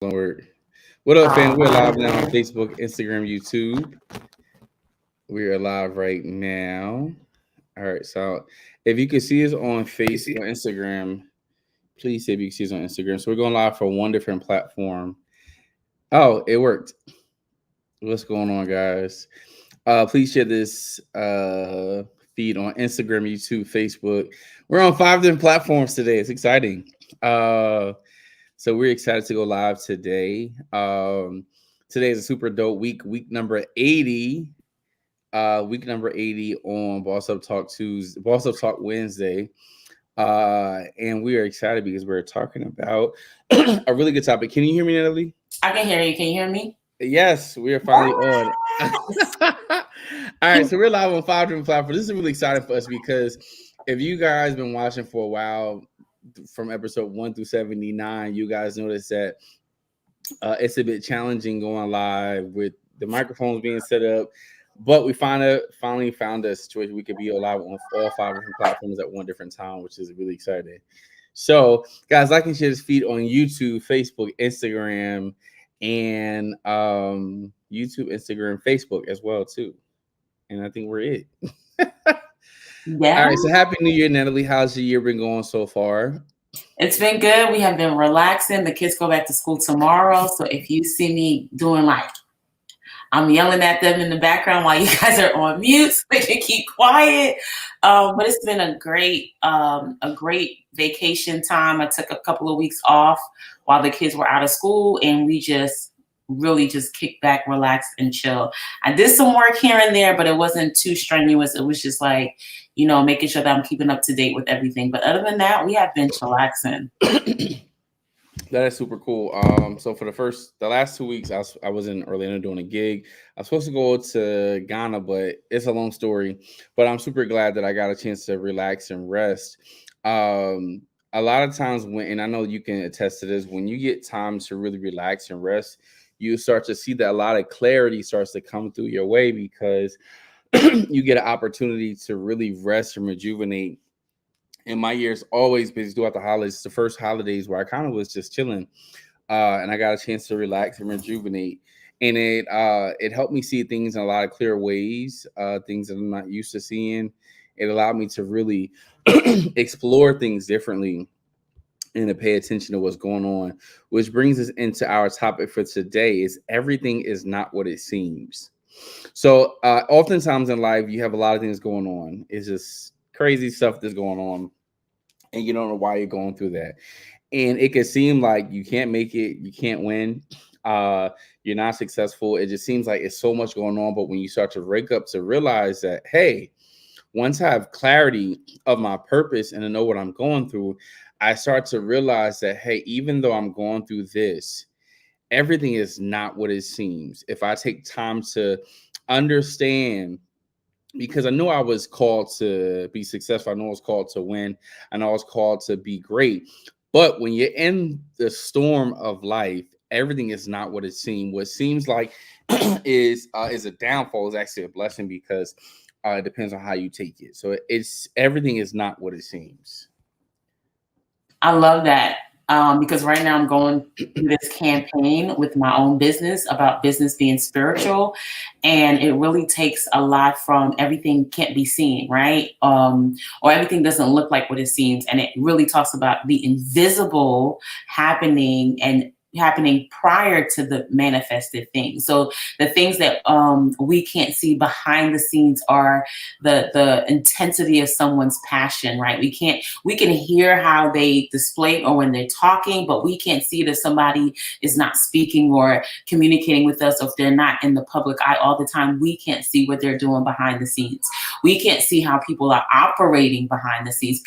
Lord. What up, fam? We're live now on Facebook, Instagram, YouTube. We are live right now. All right, so if you can see us on Facebook, on Instagram, please say if you can see us on Instagram. So we're going live for one different platform. Oh, it worked. What's going on, guys? Please share this feed on Instagram, YouTube, Facebook. We're on 5 different platforms today. It's exciting. So we're excited to go live today. Today is a super dope week number 80. Week number 80 on Boss Up Talk Tuesday, Boss Up Talk Wednesday. And we are excited because we're talking about a really good topic. Can you hear me, Natalie? I can hear you. Can you hear me? Yes, we are finally on. All right, so we're live on 5 different platforms. This is really exciting for us because if you guys been watching for a while, from episode 1 through 79, you guys noticed that it's a bit challenging going live with the microphones being set up, but we finally found a situation we could be live on all 5 different platforms at one different time, which is really exciting. So, guys, like and share this feed on YouTube, Facebook, Instagram, and YouTube, Instagram, Facebook as well too. And I think we're it. Yeah. All right. So, Happy New Year, Natalie. How's your year been going so far? It's been good. We have been relaxing. The kids go back to school tomorrow. So if you see me doing I'm yelling at them in the background while you guys are on mute so they can keep quiet. But it's been a great vacation time. I took a couple of weeks off while the kids were out of school, and we just really just kick back, relax, and chill. I did some work here and there, but it wasn't too strenuous. It was just making sure that I'm keeping up to date with everything. But other than that, we have been chillaxing. That is super cool. So for the last 2 weeks, I was in Orlando doing a gig. I was supposed to go to Ghana, but it's a long story. But I'm super glad that I got a chance to relax and rest. A lot of times and I know you can attest to this, when you get time to really relax and rest, you start to see that a lot of clarity starts to come through your way because you get an opportunity to really rest and rejuvenate. And my year's always busy throughout the holidays. It's the first holidays where I kind of was just chilling, and I got a chance to relax and rejuvenate. And it helped me see things in a lot of clear ways, things that I'm not used to seeing. It allowed me to really explore things differently and to pay attention to what's going on, which brings us into our topic for today: is everything is not what it seems. So, oftentimes in life, you have a lot of things going on. It's just crazy stuff that's going on, and you don't know why you're going through that. And it can seem like you can't make it, you can't win, you're not successful. It just seems like it's so much going on. But when you start to wake up to realize that, hey, once I have clarity of my purpose and to know what I'm going through, I start to realize that, hey, even though I'm going through this, everything is not what it seems. If I take time to understand, because I know I was called to be successful. I know I was called to win. I know I was called to be great. But when you're in the storm of life, everything is not what it seems. What seems like is a downfall is actually a blessing because it depends on how you take it. So everything is not what it seems. I love that. Because right now I'm going through this campaign with my own business about business being spiritual. And it really takes a lot from everything can't be seen, right? Or everything doesn't look like what it seems. And it really talks about the invisible happening prior to the manifested things. So the things that we can't see behind the scenes are the intensity of someone's passion, right? We can hear how they display or when they're talking, but we can't see it if somebody is not speaking or communicating with us, or if they're not in the public eye all the time. We can't see what they're doing behind the scenes. We can't see how people are operating behind the scenes.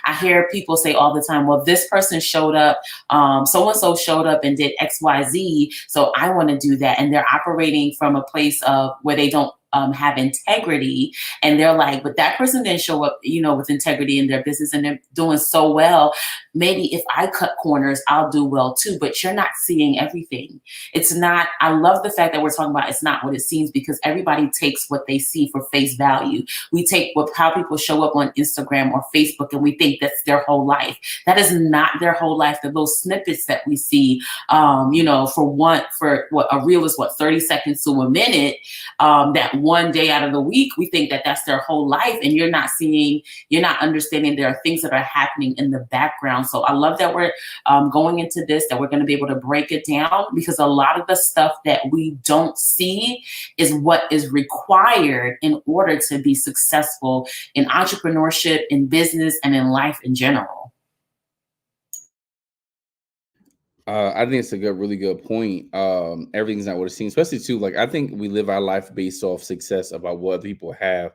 I hear people say all the time, well, this person showed up, so-and-so showed up and did XYZ, so I want to do that. And they're operating from a place of where they don't have integrity, and they're like, but that person didn't show up, with integrity in their business, and they're doing so well. Maybe if I cut corners, I'll do well too. But you're not seeing everything. It's not. I love the fact that we're talking about it's not what it seems, because everybody takes what they see for face value. We take how people show up on Instagram or Facebook, and we think that's their whole life. That is not their whole life. The little snippets that we see, for what a reel is, 30 seconds to a minute. That one day out of the week, we think that that's their whole life, and you're not understanding there are things that are happening in the background. So I love that we're going into this, that we're going to be able to break it down, because a lot of the stuff that we don't see is what is required in order to be successful in entrepreneurship, in business, and in life in general. I think it's a really good point. Everything's not what it seems, especially too. Like, I think we live our life based off success about what people have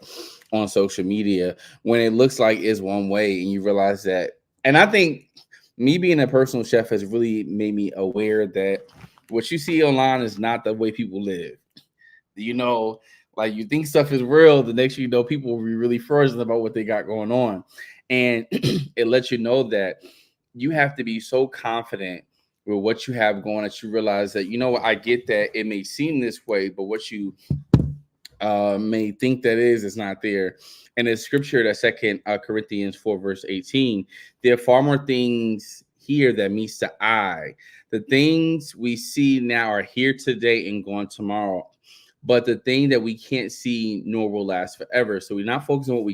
on social media, when it looks like it's one way, and you realize that. And I think me being a personal chef has really made me aware that what you see online is not the way people live. You know, like, you think stuff is real, the next you know, people will be really frozen about what they got going on, and it lets you know that you have to be so confident with what you have going that you realize that, I get that it may seem this way, but what you may think that is not there. And the scripture, that Second Corinthians 4 verse 18, there are far more things here that meets the eye. The things we see now are here today and gone tomorrow, but the thing that we can't see nor will last forever. So we're not focused on what we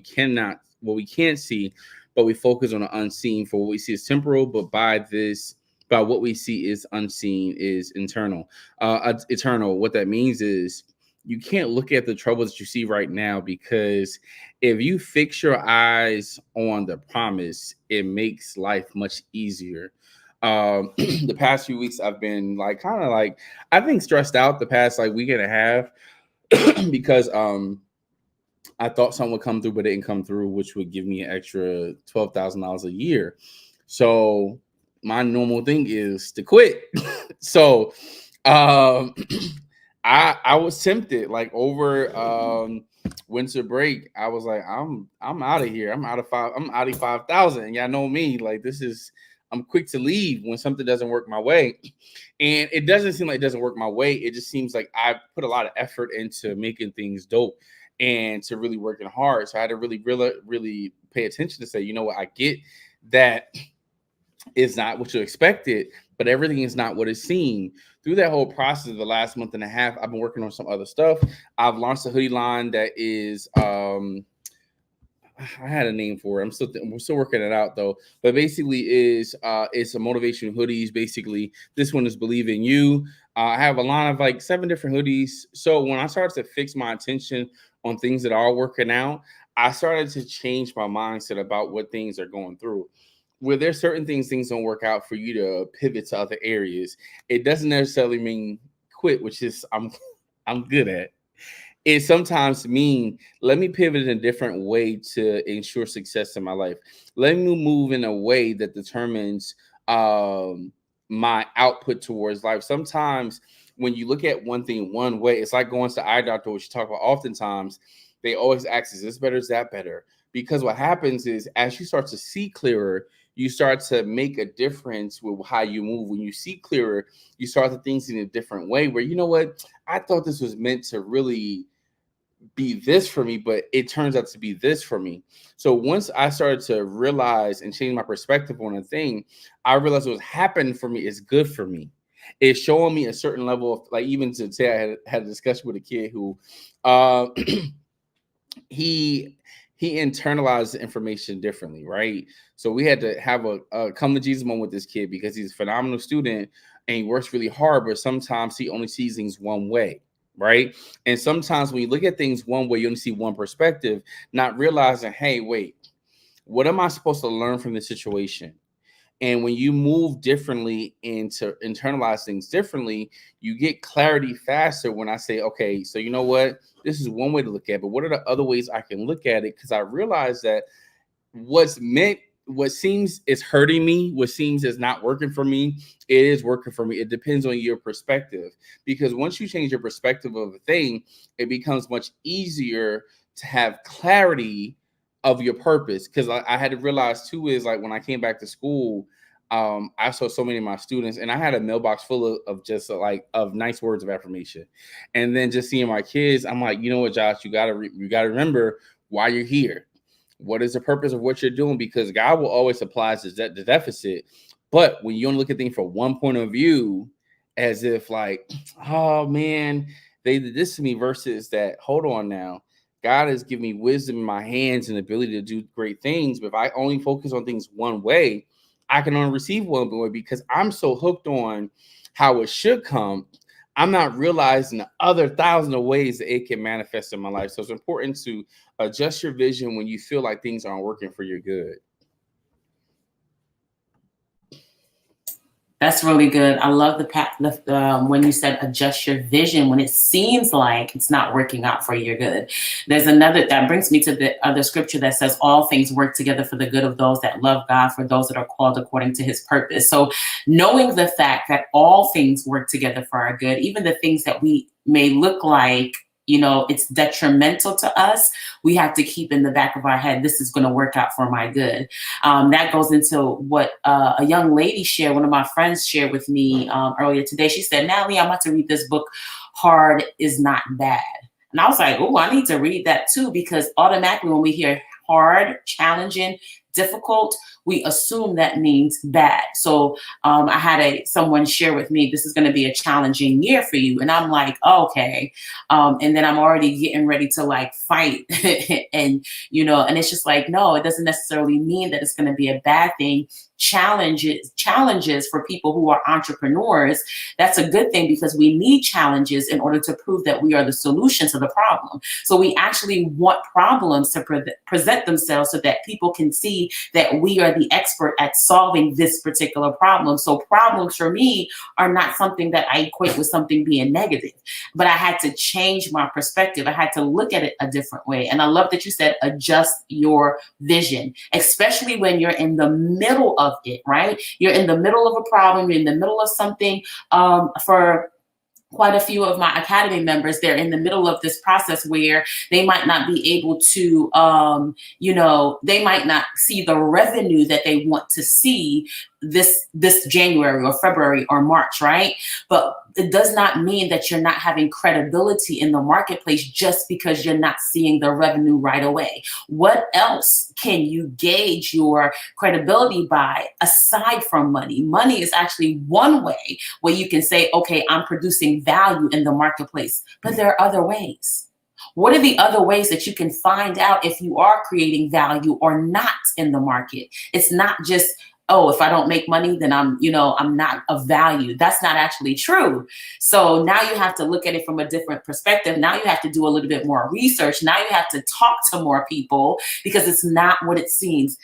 can't see, but we focus on the unseen. For what we see is temporal, but by what we see is unseen is eternal. Eternal. What that means is you can't look at the troubles that you see right now, because if you fix your eyes on the promise, it makes life much easier. The past few weeks I've been like kind of like, I think, stressed out the past like week and a half because I thought something would come through, but it didn't come through, which would give me an extra $12,000 a year. So my normal thing is to quit. So um I was tempted, like, over winter break. I was like, I'm out of here. I'm out of 5,000. And y'all know me, like, I'm quick to leave when something doesn't work my way. And it doesn't seem like it doesn't work my way. It just seems like I put a lot of effort into making things dope and to really working hard. So I had to really pay attention to say, you know what, I get that it's not what you expected, but everything is not what it seemed. Through that whole process of the last month and a half, I've been working on some other stuff. I've launched a hoodie line that is I had a name for it. We're still working it out though. But basically, it's a motivation hoodies. Basically, this one is Believe in You. I have a line of like 7 different hoodies. So when I started to fix my attention on things that are working out, I started to change my mindset about what things are going through. Where there's certain things don't work out, for you to pivot to other areas. It doesn't necessarily mean quit, which is I'm good at. It sometimes mean, let me pivot in a different way to ensure success in my life. Let me move in a way that determines my output towards life. Sometimes when you look at one thing one way, it's like going to the eye doctor, which you talk about oftentimes. They always ask, is this better? Is that better? Because what happens is, as you start to see clearer, you start to make a difference with how you move. When you see clearer, you start to think in a different way, where, you know what, I thought this was meant to really be this for me, but it turns out to be this for me. So once I started to realize and change my perspective on a thing, I realized what's happened for me is good for me. It's showing me a certain level of, like, even today I had a discussion with a kid who uh he internalized information differently, right? So we had to have a come to Jesus moment with this kid, because he's a phenomenal student and he works really hard, but sometimes he only sees things one way, right? And sometimes when you look at things one way, you only see one perspective, not realizing, hey, wait, what am I supposed to learn from this situation? And when you move differently and to internalize things differently, you get clarity faster. When I say, okay, so you know what? This is one way to look at it, but what are the other ways I can look at it? Because I realize that what's meant what seems is hurting me, what seems is not working for me, it is working for me. It depends on your perspective, because once you change your perspective of a thing, it becomes much easier to have clarity of your purpose. Because I had to realize too is like when I came back to school, I saw so many of my students, and I had a mailbox full of just like of nice words of affirmation, and then just seeing my kids, I'm like, you know what, Josh, you gotta remember why you're here. What is the purpose of what you're doing? Because God will always supply the deficit. But when you only look at things from one point of view, as if like, oh man, they did this to me, versus that, hold on now. God has given me wisdom in my hands and ability to do great things. But if I only focus on things one way, I can only receive one way, because I'm so hooked on how it should come. I'm not realizing the other thousand of ways that it can manifest in my life. So it's important to adjust your vision when you feel like things aren't working for your good. That's really good. I love when you said adjust your vision when it seems like it's not working out for your good. There's another that brings me to the other scripture that says all things work together for the good of those that love God, for those that are called according to his purpose. So knowing the fact that all things work together for our good, even the things that we may look like, it's detrimental to us, we have to keep in the back of our head, this is going to work out for my good. That goes into what a young lady shared, one of my friends shared with me earlier today. She said, Natalie, I'm about to read this book, Hard is Not Bad. And I was like, oh, I need to read that too, because automatically when we hear hard, challenging, difficult, we assume that means bad. So I had someone share with me, this is going to be a challenging year for you. And I'm like, oh, okay. And then I'm already getting ready to like fight. And, and it's just like, no, it doesn't necessarily mean that it's going to be a bad thing. Challenges for people who are entrepreneurs, that's a good thing, because we need challenges in order to prove that we are the solution to the problem. So we actually want problems to present themselves so that people can see that we are the expert at solving this particular problem. So problems for me are not something that I equate with something being negative, but I had to change my perspective. I had to look at it a different way. And I love that you said adjust your vision, especially when you're in the middle of it, right? You're in the middle of a problem, you're in the middle of something. For quite a few of my academy members, they're in the middle of this process where they might not be able to, they might not see the revenue that they want to see this January or February or March, right? But it does not mean that you're not having credibility in the marketplace just because you're not seeing the revenue right away. What else can you gauge your credibility by aside from money? Money is actually one way where you can say, okay, I'm producing value in the marketplace, but there are other ways. What are the other ways that you can find out if you are creating value or not in the market? It's not just, oh, if I don't make money, then I'm not of value. That's not actually true. So now you have to look at it from a different perspective. Now you have to do a little bit more research. Now you have to talk to more people, because it's not what it seems.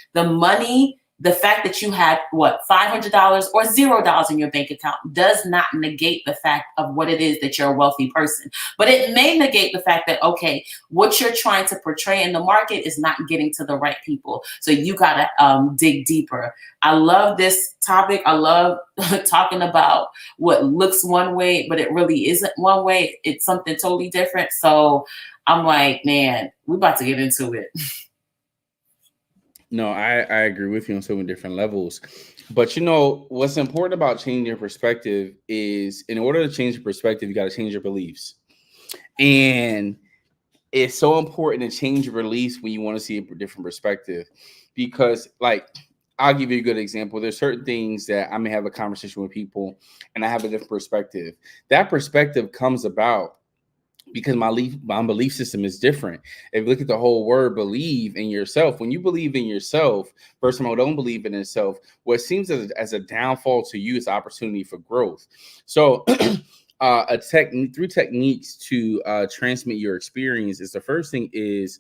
The fact that you had $500 or $0 in your bank account does not negate the fact of what it is that you're a wealthy person. But it may negate the fact that, okay, what you're trying to portray in the market is not getting to the right people. So you got to dig deeper. I love this topic. I love talking about what looks one way, but it really isn't one way. It's something totally different. So I'm like, man, we're about to get into it. No, I agree with you on so many different levels. But what's important about changing your perspective is, in order to change your perspective, you got to change your beliefs. And it's so important to change your beliefs when you want to see a different perspective. Because, like, I'll give you a good example. There's certain things that I may have a conversation with people and I have a different perspective. That perspective comes about because my belief system is different. If you look at the whole word believe in yourself, when you believe in yourself, first of all, don't believe in yourself, what seems as a downfall to you is opportunity for growth. So three techniques to transmit your experience is, the first thing is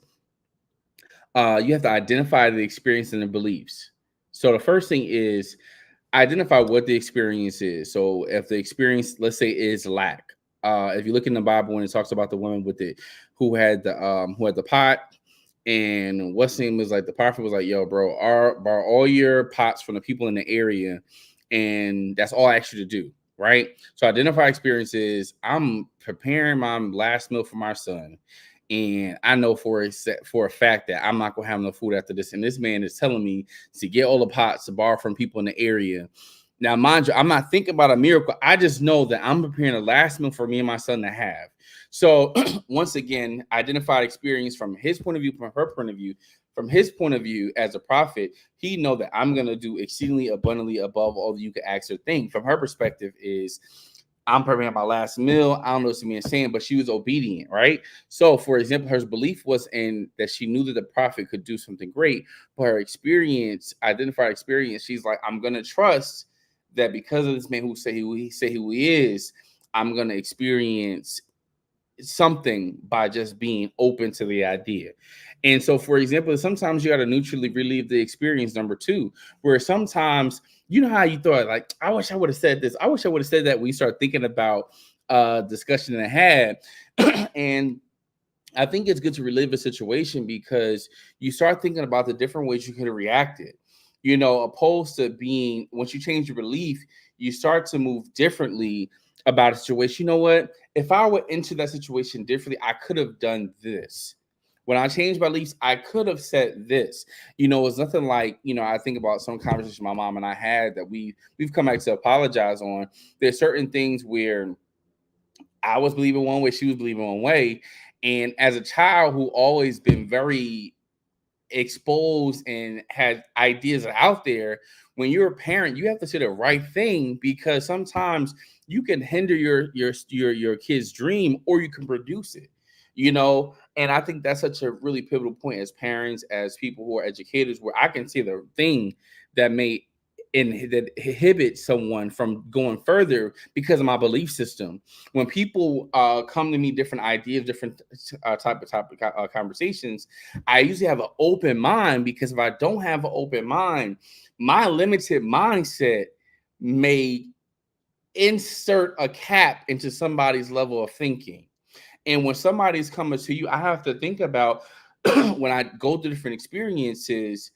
you have to identify the experience and the beliefs. So the first thing is identify what the experience is. So if the experience, let's say, is lack, if you look in the Bible when it talks about the woman with it who had the pot, And what's name was like, the prophet was like, yo, bro, borrow all your pots from the people in the area, and that's all I ask you to do, right? So identify experiences. I'm preparing my last meal for my son, and I know for a fact that I'm not gonna have no food after this. And this man is telling me to get all the pots to borrow from people in the area. Now, mind you, I'm not thinking about a miracle. I just know that I'm preparing the last meal for me and my son to have. So once again, identified experience from his point of view, from her point of view, from his point of view as a prophet, he know that I'm gonna do exceedingly abundantly above all that you could ask or think. From her perspective, is I'm preparing my last meal. I don't know what she means saying, but she was obedient, right? So, for example, her belief was in that she knew that the prophet could do something great, but her experience, identified experience, she's like, I'm gonna trust that because of this man who he is, I'm gonna experience something by just being open to the idea. And so, for example, sometimes you got to neutrally relieve the experience. Number two, where sometimes you know how you thought, like, I wish I would have said this. I wish I would have said that. When you start thinking about discussion that I had, and I think it's good to relive a situation because you start thinking about the different ways you could have reacted. You know, opposed to being, once you change your belief, you start to move differently about a situation. You know what? If I went into that situation differently, I could have done this. When I changed my beliefs, I could have said this. You know, it's nothing like, you know, I think about some conversation my mom and I had that we've come back to apologize on. There's certain things where I was believing one way, she was believing one way. And as a child who always been very exposed and had ideas out there, when you're a parent, you have to say the right thing because sometimes you can hinder your kid's dream or you can produce it. You know, and I think that's such a really pivotal point as parents, as people who are educators, where I can see the thing that may that inhibit someone from going further because of my belief system. When people come to me different ideas, different type of topic conversations, I usually have an open mind because if I don't have an open mind, my limited mindset may insert a cap into somebody's level of thinking. And when somebody's coming to you, I have to think about when I go through different experiences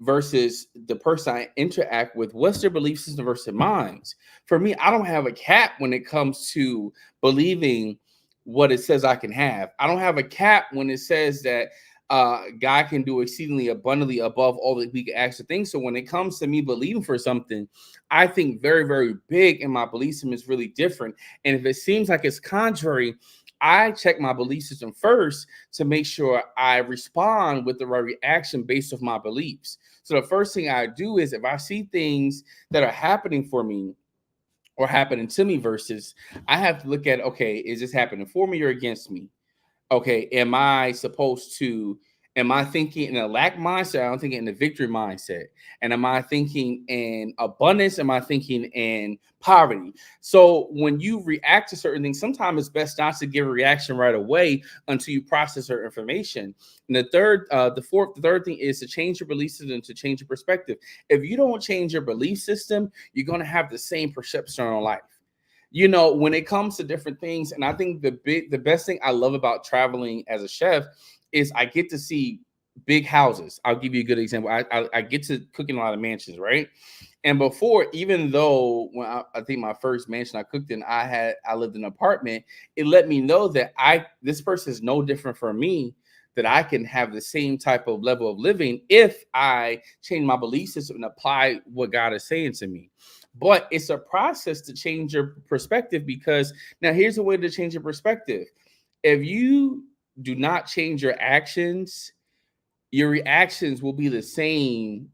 versus the person I interact with, what's their belief system versus mine? For me, I don't have a cap when it comes to believing what it says I can have. I don't have a cap when it says that God can do exceedingly abundantly above all that we can ask or think. So when it comes to me believing for something, I think very, very big, and my belief system is really different. And if it seems like it's contrary, I check my belief system first to make sure I respond with the right reaction based off my beliefs. So the first thing I do is if I see things that are happening for me or happening to me versus, I have to look at, okay, is this happening for me or against me? Okay, am I thinking in a lack mindset? I'm thinking in the victory mindset. And am I thinking in abundance? Am I thinking in poverty? So when you react to certain things, sometimes it's best not to give a reaction right away until you process certain information. And the third thing is to change your belief system, to change your perspective. If you don't change your belief system, you're going to have the same perception on life. You know, when it comes to different things, and I think the best thing I love about traveling as a chef is I get to see big houses. I'll give you a good example. I get to cook in a lot of mansions, right? And before, even though when I think my first mansion I cooked in, I lived in an apartment, it let me know that this person is no different from me, that I can have the same type of level of living if I change my belief system and apply what God is saying to me. But it's a process to change your perspective because now here's a way to change your perspective. If you do not change your actions, your reactions will be the same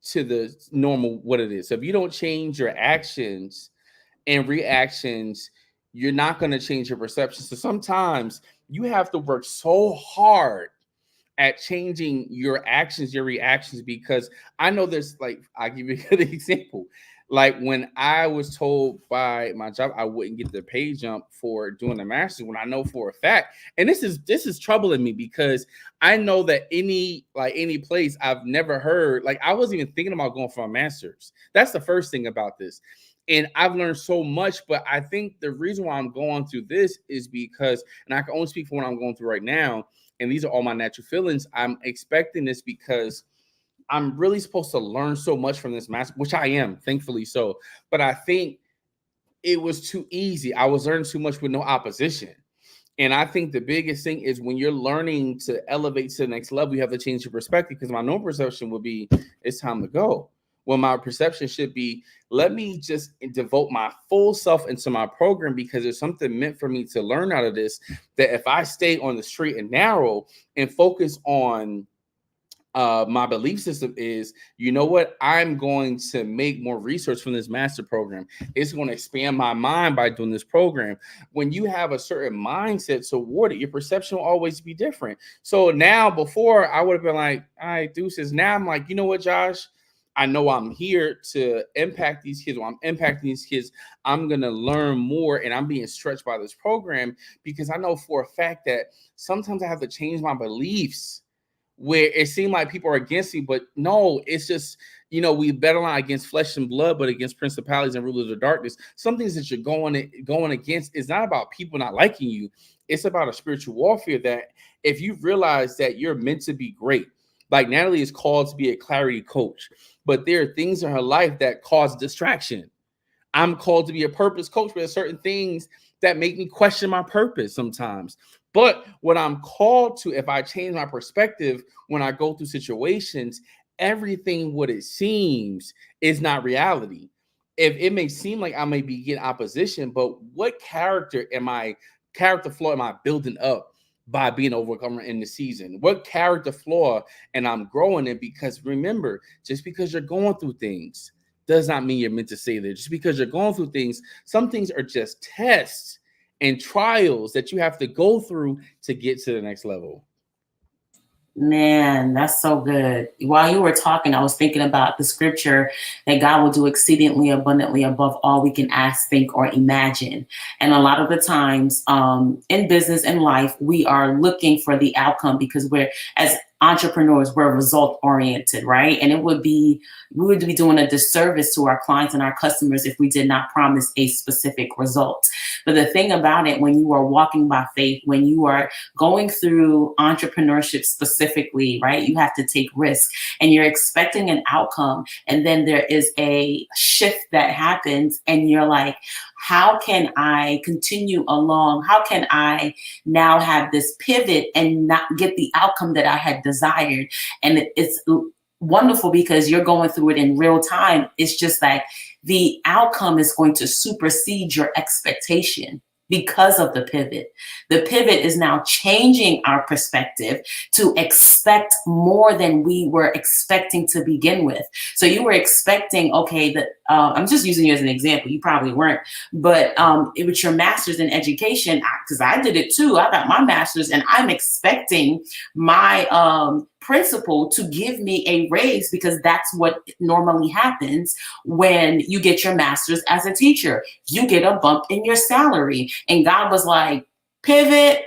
to the normal what it is. So if you don't change your actions and reactions, you're not going to change your perception. So sometimes you have to work so hard at changing your actions, your reactions, because I know there's like, I'll give you a good example. Like when I was told by my job I wouldn't get the pay jump for doing the master's, when I know for a fact, and this is troubling me because I know that any place I've never heard, like I wasn't even thinking about going for a master's. That's the first thing about this. And I've learned so much, but I think the reason why I'm going through this is because, and I can only speak for what I'm going through right now, and these are all my natural feelings. I'm expecting this because I'm really supposed to learn so much from this master, which I am, thankfully so. But I think it was too easy. I was learning too much with no opposition. And I think the biggest thing is when you're learning to elevate to the next level, you have to change your perspective, because my normal perception would be it's time to go. Well, my perception should be, let me just devote my full self into my program, because there's something meant for me to learn out of this. That if I stay on the straight and narrow and focus on my belief system is, you know what, I'm going to make more research from this master program. It's going to expand my mind by doing this program. When you have a certain mindset toward it, your perception will always be different. So now, before I would have been like, all right, deuces. Now I'm like, you know what, Josh, I know I'm here to impact these kids. While I'm impacting these kids, I'm going to learn more, and I'm being stretched by this program, because I know for a fact that sometimes I have to change my beliefs, where it seemed like people are against me, but no, it's just, we battle not against flesh and blood, but against principalities and rulers of darkness. Some things that you're going against is not about people not liking you. It's about a spiritual warfare that if you realize that you're meant to be great, like Natalie is called to be a clarity coach, but there are things in her life that cause distraction. I'm called to be a purpose coach, but there's certain things that make me question my purpose sometimes. But what I'm called to, if I change my perspective when I go through situations, everything what it seems is not reality. If it may seem like I may be getting opposition, but what character flaw am I building up by being overcomer in the season? What character flaw and I'm growing in? Because remember, just because you're going through things does not mean you're meant to stay there. Just because you're going through things, some things are just tests and trials that you have to go through to get to the next level. Man, that's so good. While you were talking, I was thinking about the scripture that God will do exceedingly abundantly above all we can ask, think, or imagine. And a lot of the times in business and life, we are looking for the outcome because as entrepreneurs, we're result oriented, right? And we would be doing a disservice to our clients and our customers if we did not promise a specific result. But the thing about it, when you are walking by faith, when you are going through entrepreneurship specifically, right, you have to take risks and you're expecting an outcome. And then there is a shift that happens and you're like, how can I continue along? How can I now have this pivot and not get the outcome that I had desired? And it's wonderful because you're going through it in real time. It's just like the outcome is going to supersede your expectation because of the pivot. The pivot is now changing our perspective to expect more than we were expecting to begin with. So you were expecting, okay, that I'm just using you as an example. You probably weren't, but it was your master's in education, because I did it too. I got my master's and I'm expecting my principal to give me a raise because that's what normally happens when you get your master's as a teacher. You get a bump in your salary. And God was like, pivot.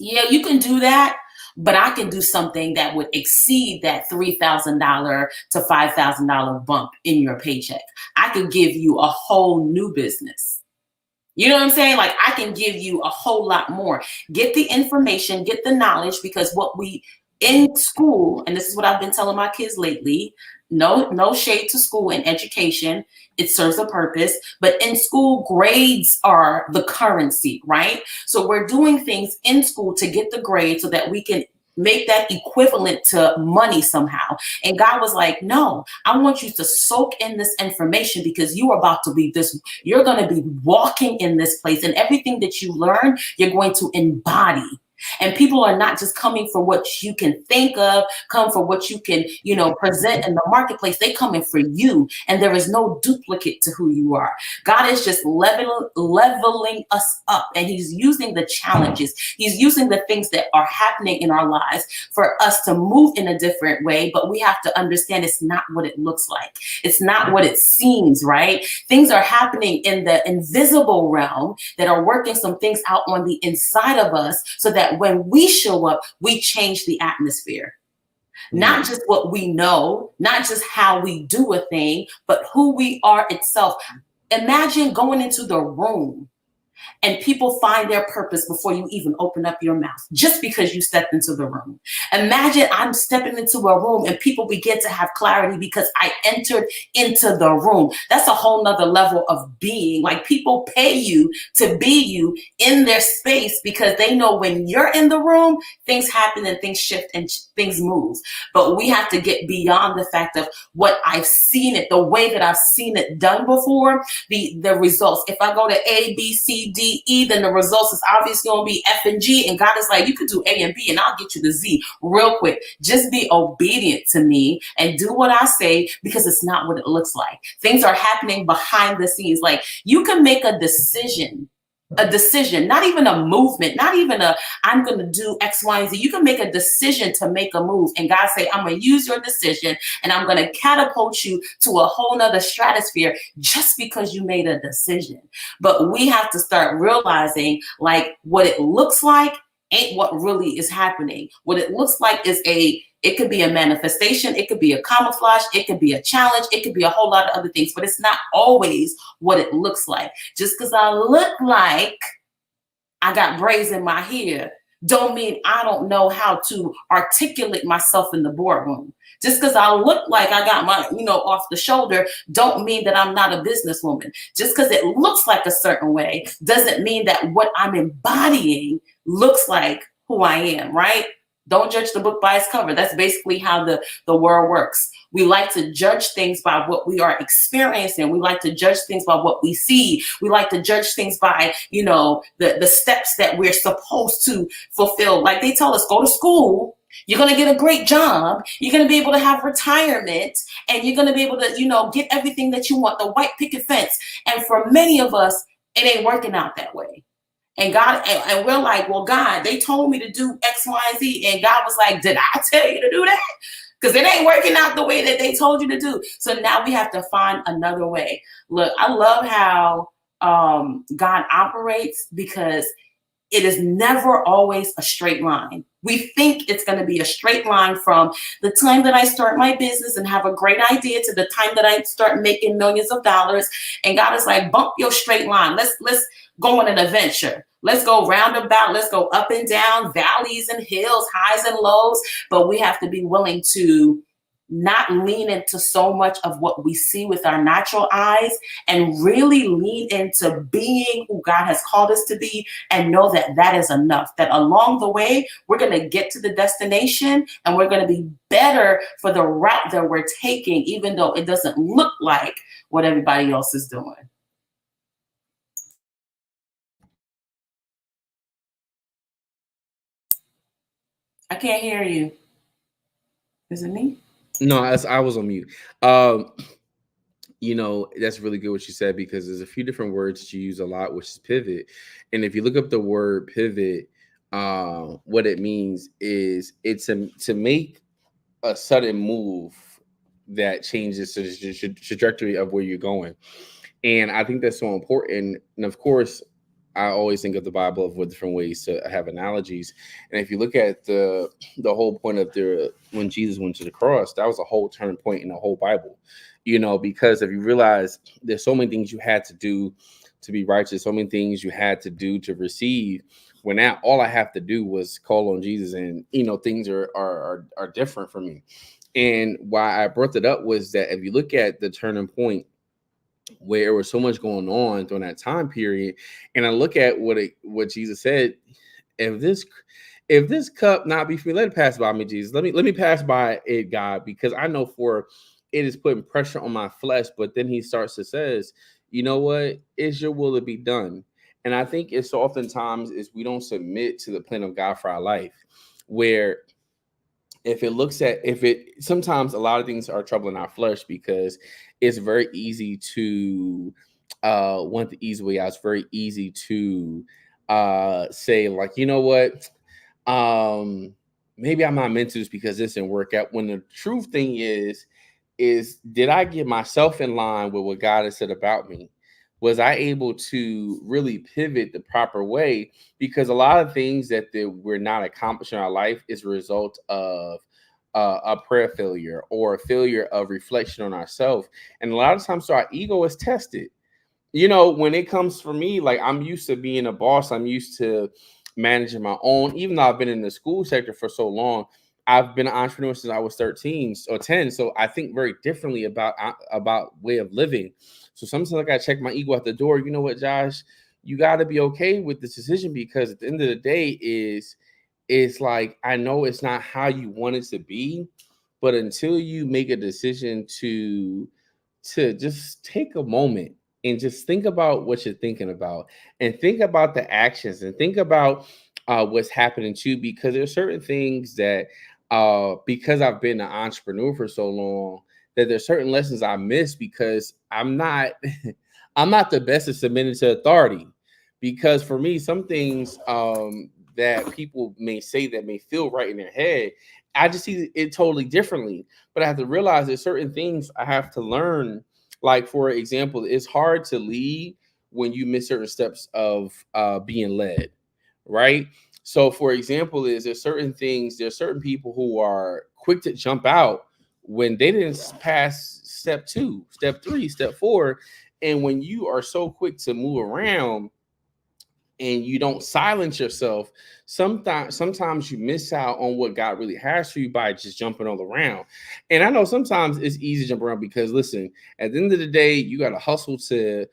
Yeah, you can do that, but I can do something that would exceed that $3,000 to $5,000 bump in your paycheck. I could give you a whole new business. You know what I'm saying? Like I can give you a whole lot more. Get the information, get the knowledge, because what we in school, and this is what I've been telling my kids lately, no shade to school and education. It serves a purpose, but in school, grades are the currency, right? So we're doing things in school to get the grade so that we can make that equivalent to money somehow. And God was like, no, I want you to soak in this information because you are about to be you're going to be walking in this place, and everything that you learn, you're going to embody. And people are not just coming for what you can think of, come for what you can, present in the marketplace. They coming for you. And there is no duplicate to who you are. God is just leveling us up. And he's using the challenges. He's using the things that are happening in our lives for us to move in a different way. But we have to understand it's not what it looks like. It's not what it seems, right? Things are happening in the invisible realm that are working some things out on the inside of us so that when we show up, we change the atmosphere. Not just what we know, not just how we do a thing, but who we are itself. Imagine going into the room And people find their purpose before you even open up your mouth, just because you stepped into the room. Imagine I'm stepping into a room and people begin to have clarity because I entered into the room. That's a whole nother level of being. Like, people pay you to be you in their space because they know when you're in the room, things happen and things shift and things move. But we have to get beyond the fact of what I've seen it, the way that I've seen it done before, the results. If I go to A, B, C, D, E, then the results is obviously going to be F and G. And God is like, you could do A and B and I'll get you the Z real quick. Just be obedient to me and do what I say, because it's not what it looks like. Things are happening behind the scenes. Like, you can make a decision, not even a movement, not even a I'm going to do X, Y, and Z. You can make a decision to make a move. And God say, I'm going to use your decision and I'm going to catapult you to a whole nother stratosphere just because you made a decision. But we have to start realizing, like, what it looks like ain't what really is happening. What it looks like is it could be a manifestation, it could be a camouflage, it could be a challenge, it could be a whole lot of other things, but it's not always what it looks like. Just because I look like I got braids in my hair don't mean I don't know how to articulate myself in the boardroom. Just because I look like I got my, off the shoulder, don't mean that I'm not a businesswoman. Just because it looks like a certain way doesn't mean that what I'm embodying looks like who I am, right? Don't judge the book by its cover. That's basically how the world works. We like to judge things by what we are experiencing. We like to judge things by what we see. We like to judge things by, the steps that we're supposed to fulfill. Like, they tell us, go to school, you're going to get a great job, you're going to be able to have retirement, and you're going to be able to, get everything that you want, the white picket fence. And for many of us, it ain't working out that way. And God, and we're like, well, God, they told me to do X, Y, and Z. And God was like, did I tell you to do that? Because it ain't working out the way that they told you to do. So now we have to find another way. Look, I love how God operates, because it is never always a straight line. We think it's going to be a straight line from the time that I start my business and have a great idea to the time that I start making millions of dollars. And God is like, bump your straight line. Let's go on an adventure. Let's go roundabout. Let's go up and down, valleys and hills, highs and lows. But we have to be willing to not lean into so much of what we see with our natural eyes, and really lean into being who God has called us to be, and know that that is enough. That along the way, we're going to get to the destination and we're going to be better for the route that we're taking, even though it doesn't look like what everybody else is doing. I can't hear you. Is it me? No, I was on mute. That's really good what you said, because there's a few different words that you use a lot, which is pivot. And if you look up the word pivot, what it means is it's to make a sudden move that changes the trajectory of where you're going. And I think that's so important. And of course, I always think of the Bible of what different ways to have analogies. And if you look at the whole point of when Jesus went to the cross, that was a whole turning point in the whole Bible. Because if you realize there's so many things you had to do to be righteous, so many things you had to do to receive, when now all I have to do was call on Jesus, and things are different for me. And why I brought it up was that if you look at the turning point where there was so much going on during that time period, and I look at what Jesus said, if this cup not be for me, let it pass by me, Jesus. Let me pass by it, God, because I know for it is putting pressure on my flesh. But then he starts to says, you know what? It's your will to be done. And I think it's oftentimes is we don't submit to the plan of God for our life, where if it sometimes a lot of things are troubling our flesh, because it's very easy to want the easy way out. It's very easy to say, like, you know what, maybe I'm not meant to this because this didn't work out, when the truth thing is did I get myself in line with what God has said about me? Was I able to really pivot the proper way? Because a lot of things that we're not accomplishing in our life is a result of a prayer failure or a failure of reflection on ourselves. And a lot of times, so our ego is tested. when it comes for me, like I'm used to being a boss, I'm used to managing my own. Even though I've been in the school sector for so long, I've been an entrepreneur since I was 13 or 10. So I think very differently about way of living. So sometimes I gotta check my ego at the door. You know what, Josh? You gotta be okay with this decision because at the end of the day is like I know it's not how you want it to be, but until you make a decision to just take a moment and just think about what you're thinking about and think about the actions and think about what's happening too, because there's certain things that because I've been an entrepreneur for so long, that there's certain lessons I miss because I'm not I'm not the best at submitting to authority. Because for me, some things that people may say that may feel right in their head, I just see it totally differently. But I have to realize there's certain things I have to learn. Like for example, it's hard to lead when you miss certain steps of being led, right? So for example, there's certain things, there's certain people who are quick to jump out when they didn't pass step two, step three, step four. And when you are so quick to move around and you don't silence yourself, sometimes you miss out on what God really has for you by just jumping all around. And I know sometimes it's easy to jump around because listen, at the end of the day, you got to hustle to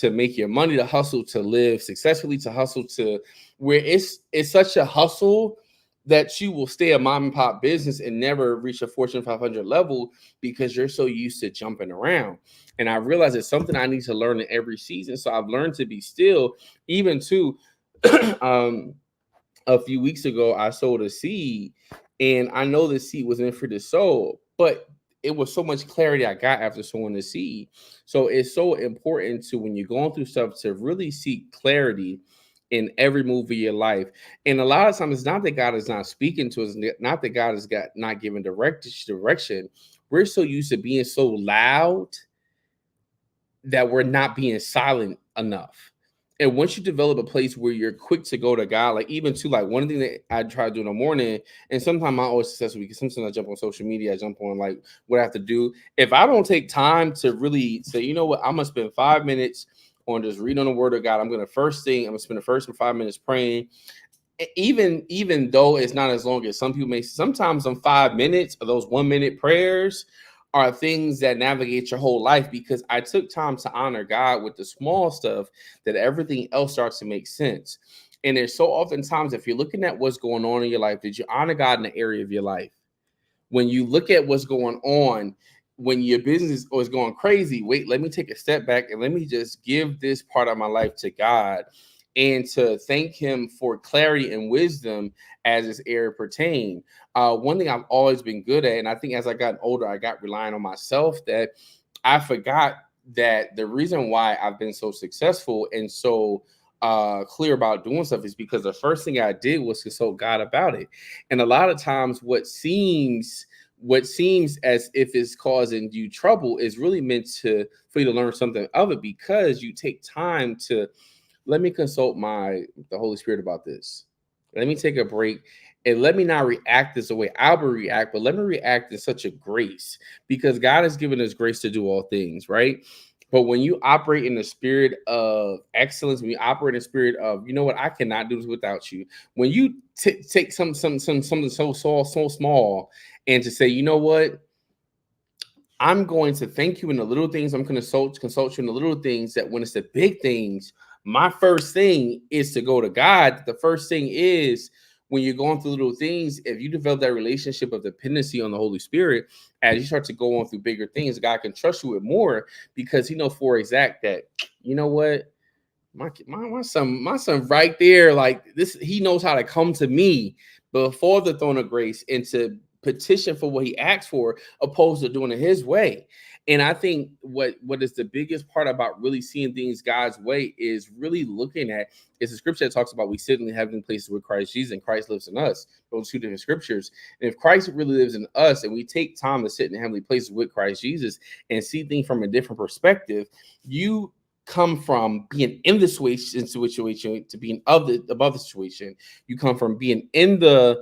make your money, to hustle to live successfully, to hustle to where it's such a hustle that you will stay a mom and pop business and never reach a Fortune 500 level because you're so used to jumping around. And I realize it's something I need to learn in every season. So I've learned to be still, even to um a few weeks ago, I sowed a seed, and I know the seed was meant for the soul, but it was so much clarity I got after sowing the seed. So it's so important to when you're going through stuff to really seek clarity in every move of your life. And a lot of times, it's not that God is not speaking to us, not that God has got not giving direction. We're so used to being so loud that we're not being silent enough. And once you develop a place where you're quick to go to God, like even to like one thing that I try to do in the morning, and sometimes I'm always successful because sometimes I jump on social media, I jump on like what I have to do. If I don't take time to really say, you know what, I'm gonna spend 5 minutes on just reading on the word of God. I'm gonna spend the first 5 minutes praying. Even though it's not as long as some people may, sometimes on 5 minutes of those 1 minute prayers are things that navigate your whole life because I took time to honor God with the small stuff that everything else starts to make sense. And there's so oftentimes, if you're looking at what's going on in your life, did you honor God in the area of your life? When you look at what's going on, when your business is going crazy, wait, let me take a step back and let me just give this part of my life to God and to thank Him for clarity and wisdom as this area pertain. One thing I've always been good at, and I think as I got older, I got relying on myself, that I forgot that the reason why I've been so successful and so clear about doing stuff is because the first thing I did was consult God about it. And a lot of times what seems as if it's causing you trouble is really meant to for you to learn something of it, because you take time to let me consult the Holy Spirit about this. Let me take a break and let me not react this way I would react, but let me react in such a grace, because God has given us grace to do all things, right? But when you operate in the spirit of excellence, when you operate in the spirit of, you know what, I cannot do this without you. When you take something so small and to say, you know what, I'm going to thank you in the little things. I'm going to consult you in the little things, that when it's the big things, my first thing is to go to God. The first thing is when you're going through little things, if you develop that relationship of dependency on the Holy Spirit, as you start to go on through bigger things, God can trust you with more because He knows for exact that, you know what, my son right there, like this, he knows how to come to me before the throne of grace and to petition for what he asked for, opposed to doing it his way. And I think what is the biggest part about really seeing things God's way is really looking at is the scripture that talks about we sit in heavenly places with Christ Jesus and Christ lives in us. Those two different scriptures. And if Christ really lives in us and we take time to sit in heavenly places with Christ Jesus and see things from a different perspective, you come from being in the situation to being above the situation. You come from being in the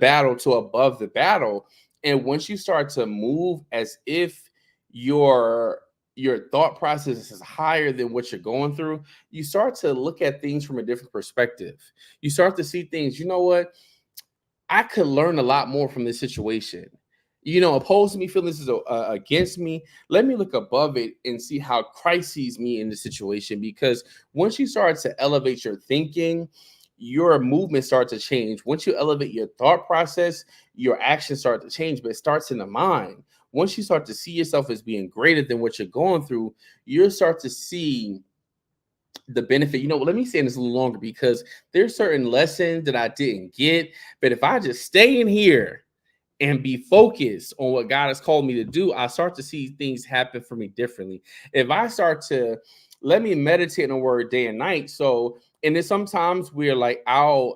battle to above the battle. And once you start to move as if you're your thought process is higher than what you're going through, you start to look at things from a different perspective. You start to see things, you know what? I could learn a lot more from this situation. Opposed to me feeling this is against me, let me look above it and see how Christ sees me in the situation. Because once you start to elevate your thinking, your movement starts to change. Once you elevate your thought process, your actions start to change, but it starts in the mind. Once you start to see yourself as being greater than what you're going through, you'll start to see the benefit. Let me say this a little longer, because there's certain lessons that I didn't get. But if I just stay in here and be focused on what God has called me to do, I start to see things happen for me differently. If I start to let me meditate on the word day and night. So, and then sometimes we're like, I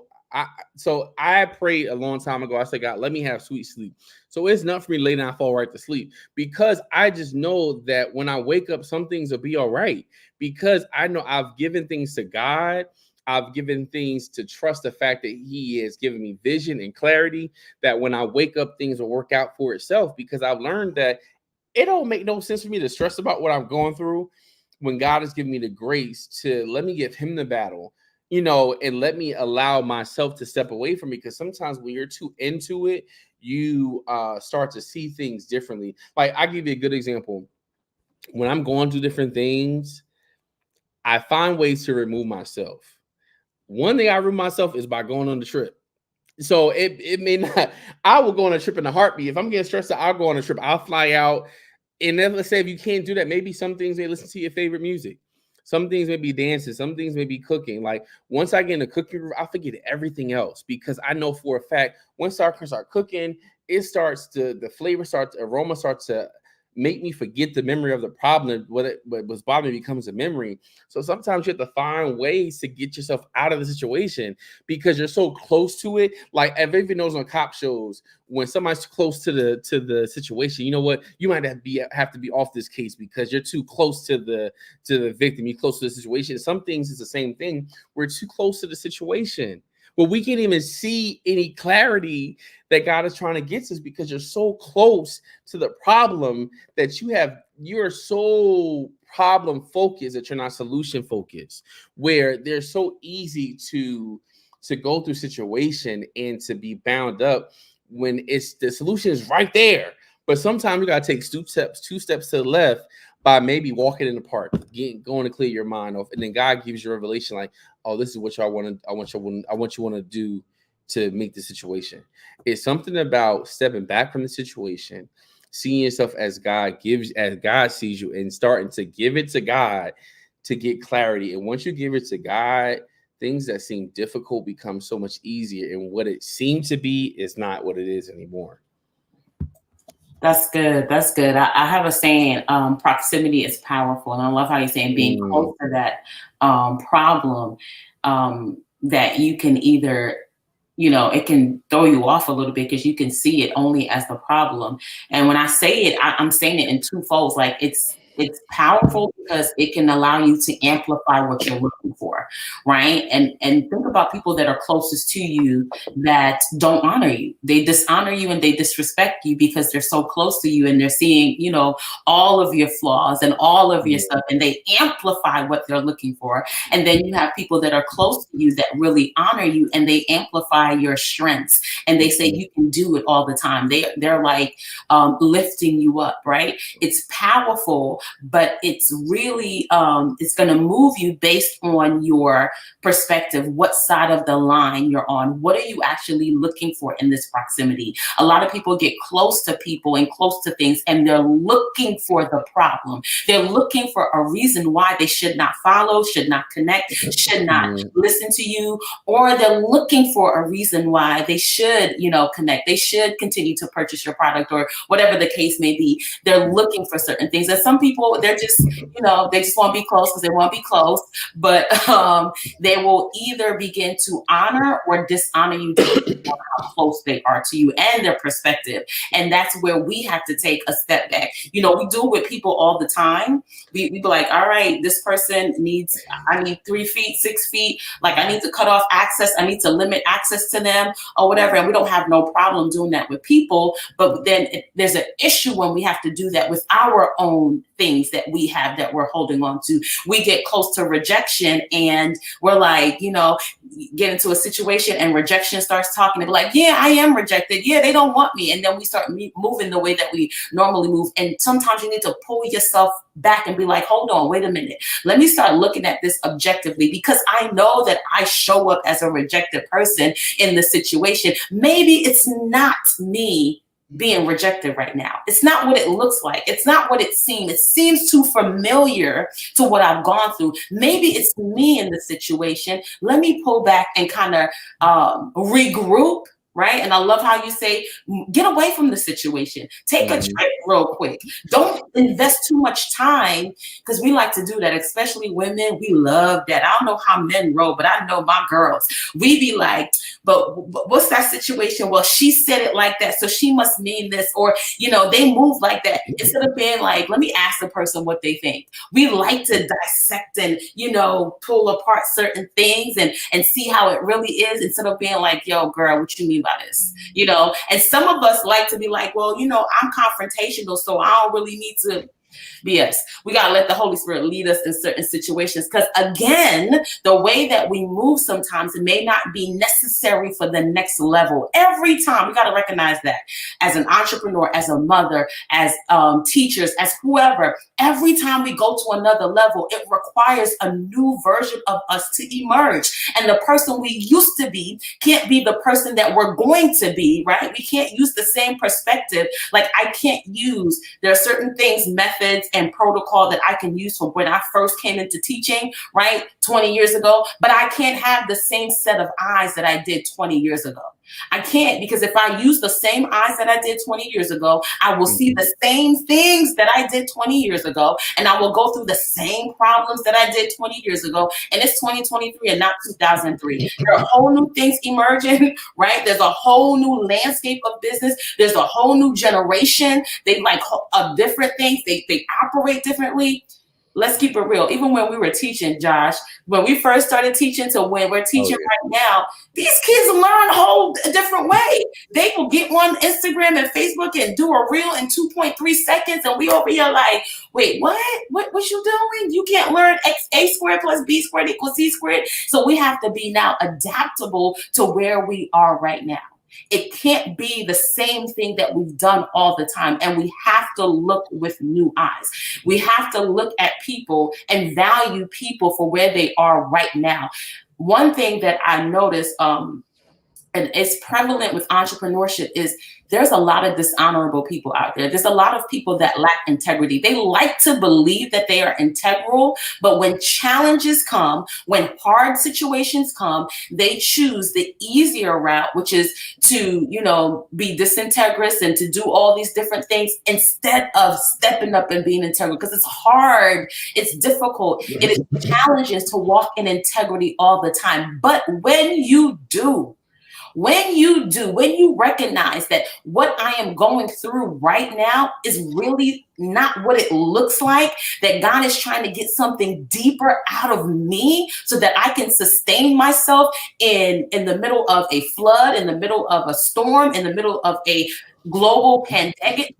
prayed a long time ago. I said, God, let me have sweet sleep. So it's not for me to lay down and fall right to sleep, because I just know that when I wake up, some things will be all right, because I know I've given things to God. I've given things to trust the fact that He has given me vision and clarity, that when I wake up, things will work out for itself, because I've learned that it don't make no sense for me to stress about what I'm going through when God has given me the grace to let me give Him the battle, and let me allow myself to step away from it. Because sometimes when you're too into it, you start to see things differently. Like, I give you a good example. When I'm going through different things, I find ways to remove myself. One thing I remove myself is by going on the trip. So it may not, I will go on a trip in a heartbeat. If I'm getting stressed out, I'll go on a trip. I'll fly out. And then let's say if you can't do that, maybe some things may listen to your favorite music. Some things may be dancing. Some things may be cooking. Like, once I get in the cooking room, I forget everything else, because I know for a fact once I start cooking, the flavor starts, the aroma starts to make me forget the memory of the problem. What was bothering me becomes a memory. So sometimes you have to find ways to get yourself out of the situation, because you're so close to it. Like, everybody knows on cop shows, when somebody's close to the situation, you know what? You might have to be off this case because you're too close to the victim. You're close to the situation. Some things is the same thing. We're too close to the situation. But we can't even see any clarity that God is trying to get us, because you're so close to the problem that you're so problem focused that you're not solution focused, where they're so easy to go through situation and to be bound up when it's the solution is right there. But sometimes you gotta take two steps to the left, by maybe walking in the park, going to clear your mind off, and then God gives you a revelation like, oh, this is what y'all want to, I want you want to do to make the situation. It's something about stepping back from the situation, seeing yourself as God sees you, and starting to give it to God to get clarity. And once you give it to God, things that seem difficult become so much easier. And what it seemed to be is not what it is anymore. That's good. That's good. I have a saying, proximity is powerful. And I love how you're saying being close to that problem, that you can either, it can throw you off a little bit because you can see it only as the problem. And when I say it, I'm saying it in two folds. Like, it's powerful because it can allow you to amplify what you're looking for, right? And think about people that are closest to you that don't honor you. They dishonor you and they disrespect you because they're so close to you, and they're seeing, all of your flaws and all of your stuff, and they amplify what they're looking for. And then you have people that are close to you that really honor you, and they amplify your strengths, and they say you can do it all the time. They're like lifting you up, right? It's powerful, but it's really it's going to move you based on your perspective, what side of the line you're on. What are you actually looking for in this proximity? A lot of people get close to people and close to things, and they're looking for the problem. They're looking for a reason why they should not follow, should not connect, should not listen to you, or they're looking for a reason why they should, connect. They should continue to purchase your product, or whatever the case may be. They're looking for certain things. And some people, they're just, they just want to be close because they want to be close. But but they will either begin to honor or dishonor you depending on how close they are to you and their perspective. And that's where we have to take a step back. You know, we do it with people all the time. We be like, all right, this person needs, I need 3 feet, 6 feet. Like, I need to cut off access. I need to limit access to them or whatever. And we don't have no problem doing that with people. But then there's an issue when we have to do that with our own things that we have that we're holding on to. We get close to rejection and we're like, you know, get into a situation and rejection starts talking and be like, yeah, I am rejected. Yeah, they don't want me. And then we start moving the way that we normally move. And sometimes you need to pull yourself back and be like, hold on, wait a minute. Let me start looking at this objectively, because I know that I show up as a rejected person in the situation. Maybe it's not me being rejected right now. It's not what it looks like. It's not what it seems. It seems too familiar to what I've gone through. Maybe it's me in the situation. Let me pull back and kind of regroup. Right. And I love how you say, get away from the situation. Take a trip real quick. Don't invest too much time, because we like to do that, especially women. We love that. I don't know how men roll, but I know my girls. We be like, but what's that situation? Well, she said it like that, so she must mean this. Or, you know, they move like that. Instead of being like, let me ask the person what they think. We like to dissect and, you know, pull apart certain things and see how it really is, instead of being like, yo, girl, what you mean by this? You know, and some of us like to be like, well, you know, I'm confrontational, so I don't really need to B.S. We got to let the Holy Spirit lead us in certain situations. Because again, the way that we move sometimes, it may not be necessary for the next level. Every time, we got to recognize that as an entrepreneur, as a mother, as teachers, as whoever, every time we go to another level, it requires a new version of us to emerge. And the person we used to be can't be the person that we're going to be, right? We can't use the same perspective. Like, I can't use, there are certain things, methods, and protocol that I can use from when I first came into teaching, right, 20 years ago, but I can't have the same set of eyes that I did 20 years ago. I can't, because if I use the same eyes that I did 20 years ago, I will see the same things that I did 20 years ago, and I will go through the same problems that I did 20 years ago. And it's 2023 and not 2003. There are whole new things emerging, right? There's a whole new landscape of business. There's a whole new generation. They like different things. They operate differently. Let's keep it real. Even when we were teaching, Josh, when we first started teaching to when we're teaching right now, these kids learn a whole different way. They will get on Instagram and Facebook and do a reel in 2.3 seconds. And we over here like, wait, what you doing? You can't learn A squared plus B squared equals C squared. So we have to be now adaptable to where we are right now. It can't be the same thing that we've done all the time. And we have to look with new eyes. We have to look at people and value people for where they are right now. One thing that I noticed, and it's prevalent with entrepreneurship, is there's a lot of dishonorable people out there. There's a lot of people that lack integrity. They like to believe that they are integral, but when challenges come, when hard situations come, they choose the easier route, which is to, you know, be disintegrous and to do all these different things instead of stepping up and being integral. Because it's hard, it's difficult, it is challenging to walk in integrity all the time. But when you do, when you recognize that what I am going through right now is really not what it looks like, that God is trying to get something deeper out of me so that I can sustain myself in the middle of a flood, in the middle of a storm, in the middle of a global pandemic,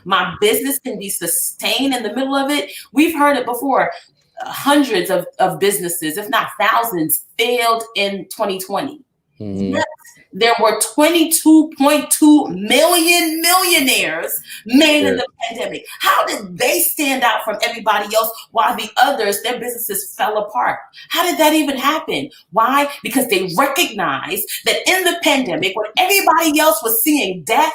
my business can be sustained in the middle of it. We've heard it before. Hundreds of businesses, if not thousands, failed in 2020. Yes, there were 22.2 million millionaires made in the pandemic. How did they stand out from everybody else while the others, their businesses fell apart? How did that even happen? Why? Because they recognized that in the pandemic, when everybody else was seeing death,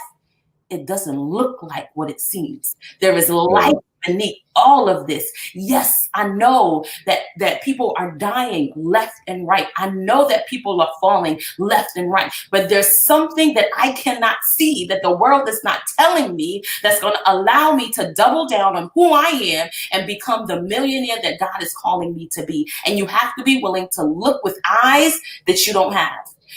it doesn't look like what it seems. There is life beneath all of this. Yes, I know that people are dying left and right. I know that people are falling left and right. But there's something that I cannot see, that the world is not telling me, that's going to allow me to double down on who I am and become the millionaire that God is calling me to be. And you have to be willing to look with eyes that you don't have.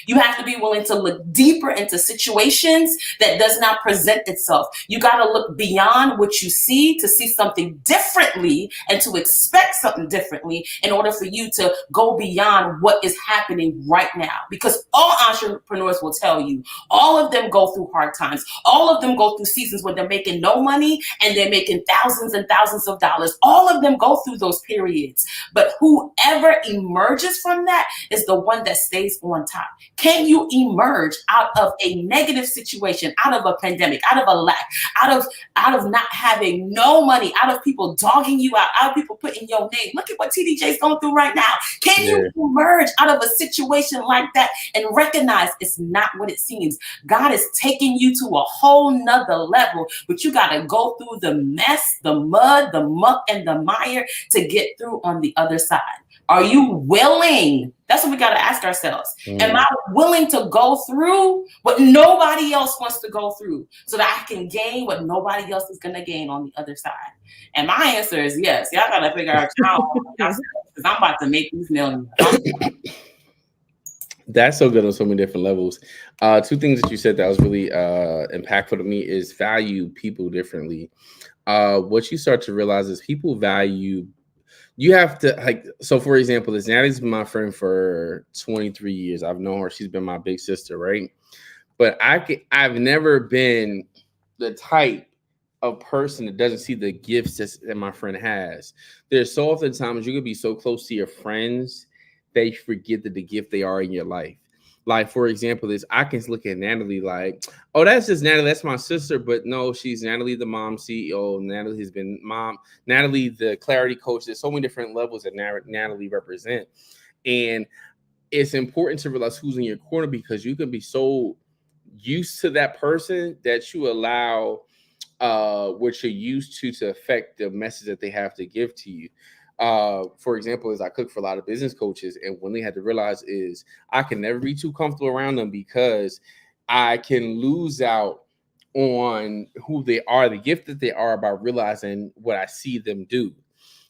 You have to be willing to look deeper into situations that does not present itself. You got to look beyond what you see to see something differently and to expect something differently in order for you to go beyond what is happening right now. Because all entrepreneurs will tell you, all of them go through hard times. All of them go through seasons when they're making no money and they're making thousands and thousands of dollars. All of them go through those periods. But whoever emerges from that is the one that stays on top. Can you emerge out of a negative situation, out of a pandemic, out of a lack, out of not having no money, out of people dogging you out of people putting your name? Look at what TDJ's going through right now. Can you Yeah. emerge out of a situation like that and recognize it's not what it seems? God is taking you to a whole nother level, but you got to go through the mess, the mud, the muck, and the mire to get through on the other side. Are you willing? That's what we got to ask ourselves. Am I willing to go through what nobody else wants to go through so that I can gain what nobody else is going to gain on the other side? And my answer is yes. Y'all got to figure out yourself, because I'm about to make these millions. That's so good on so many different levels. Two things that you said that was really impactful to me is value people differently. What you start to realize is people value, you have to, like, so for example, this Natalie's been my friend for 23 years. I've known her. She's been my big sister, right? But I've never been the type of person that doesn't see the gifts that my friend has. There's so often times you could be so close to your friends that you forget that the gift they are in your life. Like, for example, this I can look at Natalie like, oh, that's just Natalie, that's my sister. But no, she's Natalie, the mom CEO. Natalie has been mom, Natalie, the clarity coach. There's so many different levels that Natalie represent. And it's important to realize who's in your corner, because you can be so used to that person that you allow what you're used to affect the message that they have to give to you. For example, as I cook for a lot of business coaches, and one thing I had to realize is I can never be too comfortable around them, because I can lose out on who they are, the gift that they are, by realizing what I see them do.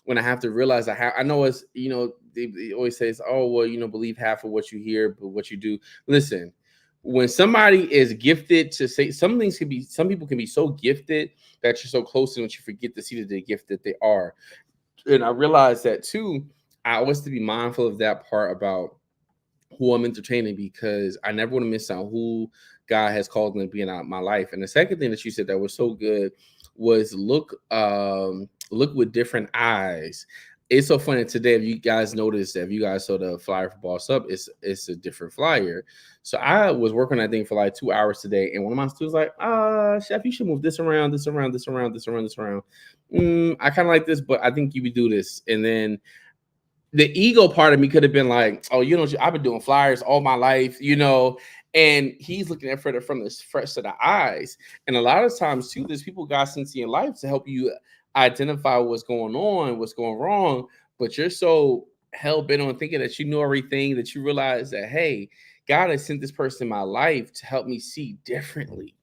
When I have to realize I know it's, they always say, oh, well, believe half of what you hear, but what you do. Listen, when somebody is gifted to say, some people can be so gifted that you're so close to them that you forget to see the gift that they are. And I realized that too. I always have to be mindful of that part about who I'm entertaining, because I never want to miss out who God has called them to be in my life. And the second thing that you said that was so good was look with different eyes. It's so funny today. If you guys noticed, if you guys saw the flyer for Boss Up, it's a different flyer. So I was working on that thing for like 2 hours today, and one of my students was like, Chef, you should move this around, this around, this around, this around, this around. I kind of like this, but I think you would do this. And then the ego part of me could have been like, oh, I've been doing flyers all my life, and he's looking at it from this fresh set of eyes. And a lot of times too, there's people God sends in your life to help you identify what's going on, what's going wrong, but you're so hell bent on thinking that you know everything that you realize that, hey, God has sent this person in my life to help me see differently.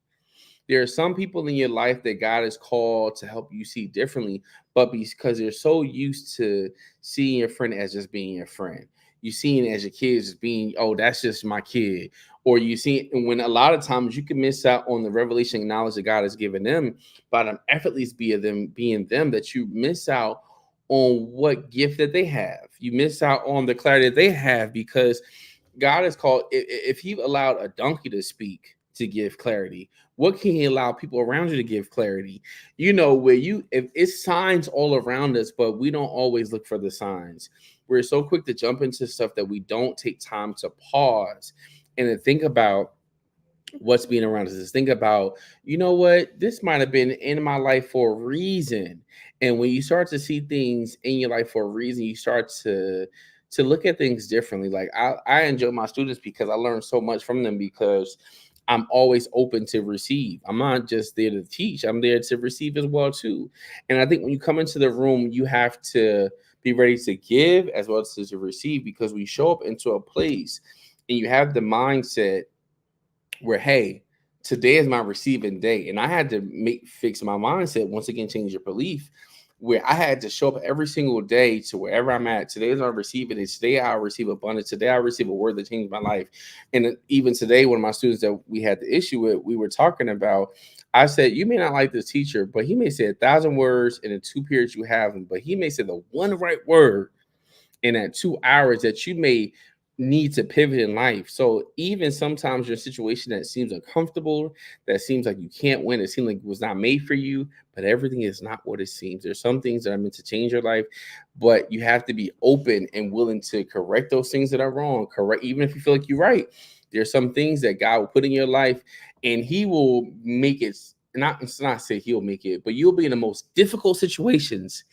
There are some people in your life that God has called to help you see differently, but because you're so used to seeing your friend as just being your friend, you seeing it as your kids as being, oh, that's just my kid. Or you see, and when a lot of times you can miss out on the revelation and knowledge that God has given them, by them effortlessly being them, that you miss out on what gift that they have. You miss out on the clarity that they have, because God has called, if he allowed a donkey to speak to give clarity, what can he allow people around you to give clarity? If it's signs all around us, but we don't always look for the signs. We're so quick to jump into stuff that we don't take time to pause and to think about what's being around us. Is think about, what, this might have been in my life for a reason. And when you start to see things in your life for a reason, you start to look at things differently. Like I enjoy my students because I learn so much from them, because I'm always open to receive. I'm not just there to teach, I'm there to receive as well too. And I think when you come into the room, you have to be ready to give as well as to receive, because we show up into a place and you have the mindset where, hey, today is my receiving day. And I had to fix my mindset, once again, change your belief, where I had to show up every single day to wherever I'm at. Today is my receiving day. Today I receive abundance. Today I receive a word that changed my life. And even today, one of my students that we had the issue with, we were talking about, I said, you may not like this teacher, but he may say 1,000 words in the 2 periods you have him, but he may say the one right word in that 2 hours that you may need to pivot in life. So even sometimes you're in a situation that seems uncomfortable, that seems like you can't win, it seems like it was not made for you, but everything is not what it seems. There's some things that are meant to change your life, but you have to be open and willing to correct those things that are wrong. Correct, even if you feel like you're right. There's some things that God will put in your life, and He will make it. Not, it's not say He'll make it, but you'll be in the most difficult situations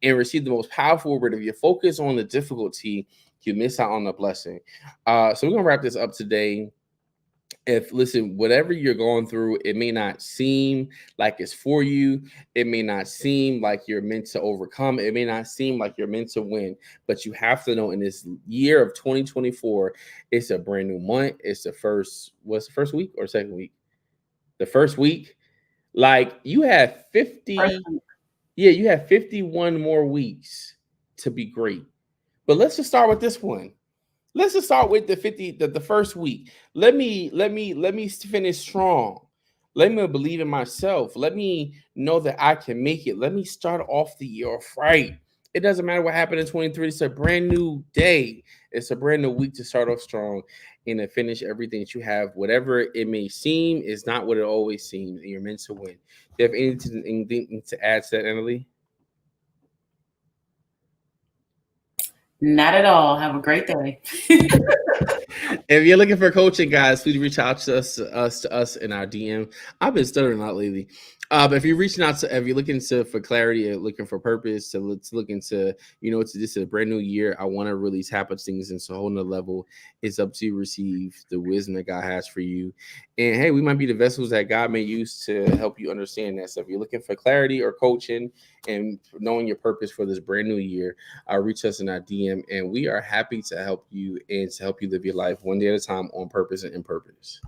and receive the most powerful word. If you focus on the difficulty, you miss out on the blessing. So we're gonna wrap this up today. If listen, whatever you're going through, it may not seem like it's for you. It may not seem like you're meant to overcome. It may not seem like you're meant to win. But you have to know, in this year of 2024, it's a brand new month. It's the first. What's the first week or second week? The first week. Like you have 50. Yeah, you have 51 more weeks to be great. But let's just start with this one. Let's just start with the 50, the first week. Let me finish strong. Let me believe in myself. Let me know that I can make it. Let me start off the year off right. It doesn't matter what happened in 23. It's a brand new day. It's a brand new week to start off strong and to finish everything that you have. Whatever it may seem is not what it always seems. And you're meant to win. Do you have anything to add to that, Natalie? Not at all. Have a great day. If you're looking for coaching, guys, please reach out to us in our DM. I've been stuttering a lot lately. But if you're reaching out to, if you're looking to for clarity, looking for purpose, to look into, it's this is a brand new year. I want to really tap into things into a whole nother level. It's up to you to receive the wisdom that God has for you. And hey, we might be the vessels that God may use to help you understand that. So if you're looking for clarity or coaching and knowing your purpose for this brand new year, reach us in our DM, and we are happy to help you and to help you live your life one day at a time on purpose and in purpose.